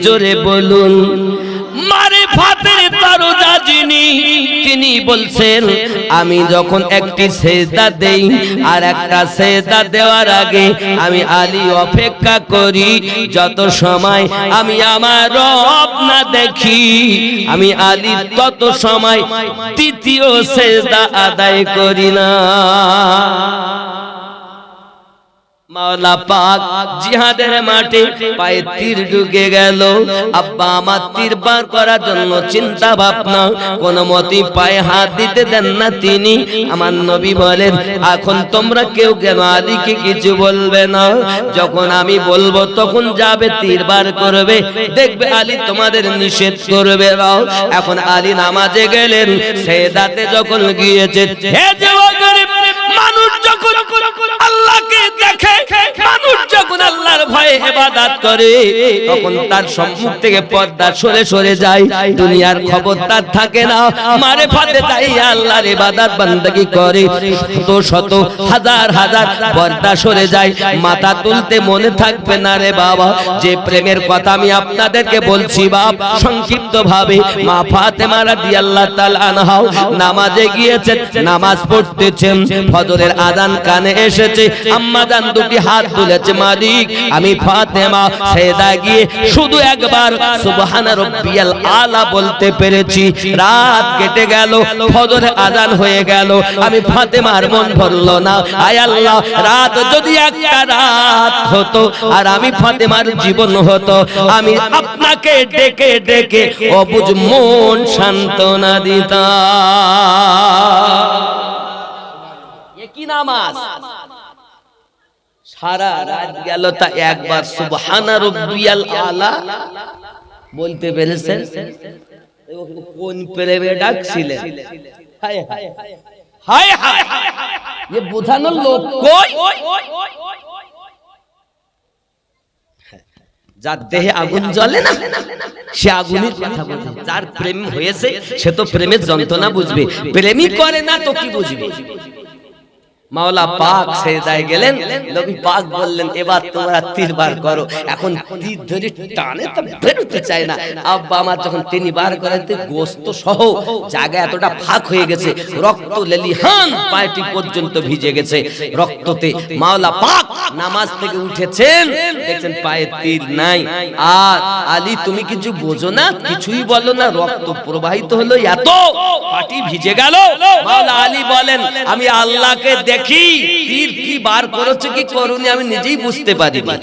জোরে বলুন। মারিফাতের দরজা যিনি, তিনি বলছেন আমি যখন একটি সেজদা দেই আর একটা সেজদা দেওয়ার আগে আমি আলী অপেক্ষা করি যত সময় আমি আমার রব না দেখি, আমি আলী তত সময় তৃতীয় সেজদা আদায় করি না। মাওলা পাক জিহাদের মাঠে পায়ে তীর ঢুকে গেল। আব্বা আমার তীর বার করার জন্য চিন্তা ভাবনা, কোন মতে পায়ে হাত দিতে দেন না তিনি। আমার নবী বলেন এখন তোমরা কেউ কেন আলীকে কিছু বলবে না, যখন আমি বলবো তখন যাবে তীর বার করবে, দেখবে আলী তোমাদের নিষেধ করবে না। এখন আলী নামাজে গেলেন, সেজদাতে যখন গিয়েছেন, হে যুবক মানুষ যখন আল্লাহকে দেখে, মানুষ যখন আল্লাহর ভয়ে ইবাদত করে, তখন তার সম্মুখ থেকে পর্দা সরে সরে যায়, দুনিয়ার খবর তার থাকে না। মারিফাতে তাই আল্লাহর ইবাদত বান্দাগি করে, শত শত হাজার হাজার পর্দা সরে যায়, মাথা তুলতে মনে থাকবে না রে বাবা। যে প্রেমের কথা আমি আপনাদেরকে বলছি বাপ সংক্ষিপ্ত ভাবে, মা ফাতেমা রাদিয়াল্লাহু তাআলা আনহা নামাজে গিয়েছেন, নামাজ পড়তেছেন, ফজরের আযান কানে এসেছে, আম্মা জান দুটি হাত তুলেছে, মালিক আমি ফাতেমা সেজদা গিয়ে শুধু একবার সুবহান রাব্বিয়াল আলা বলতে পেরেছি, রাত কেটে গেল, ফজরের আযান হয়ে গেল, আমি ফাতেমার মন ভরলো না। আয় আল্লাহ, রাত যদি একটা রাত হতো আর আমি ফাতেমার জীবন হতো, আমি আপনাকে ডেকে ডেকে অবুঝ মন সান্ত্বনা দিতাম। কি নামাজ সারা রাত গেল, তা একবার সুবহানা রাব্বিয়াল আলা বলতে পেরেছেন? কোন প্রেমে ডাকছিলেন? হায় হায় হায় হায়, এ বোঝানোর লোক কই? যার দেহে আগুন জ্বলে না, সে আগুনের কথা বলে। যার প্রেম হয়েছে সে তো প্রেমের যন্ত্রণা বুঝবে, প্রেমই করে না তো কি বুঝবে? মাওলা পাক সেজদায় গেলেন, নবী পাক বললেন এবার তোমরা তীর বার করো। এখন তীর ধরে টানে তো বেরোতে চায় না। আব্বা আমার যখন তিনি বার করেন, গোশত সহ জায়গা এতটা ফাঁক হয়ে গেছে, রক্ত লেলিহান পায়টি পর্যন্ত ভিজে গেছে রক্ততে। মাওলা পাক নামাজ থেকে উঠেছেন, দেখছেন পায়ে তীর নাই। আর আলী তুমি কিছু বোঝো না, কিছুই বলো না, রক্ত প্রবাহিত হলো, এত পাটি ভিজে গেল। মাওলা আলী বলেন আমি আল্লাহকে দেখি, তীর কি বার করেছে কি করুনি আমি নিজেই বুঝতে পারিনি।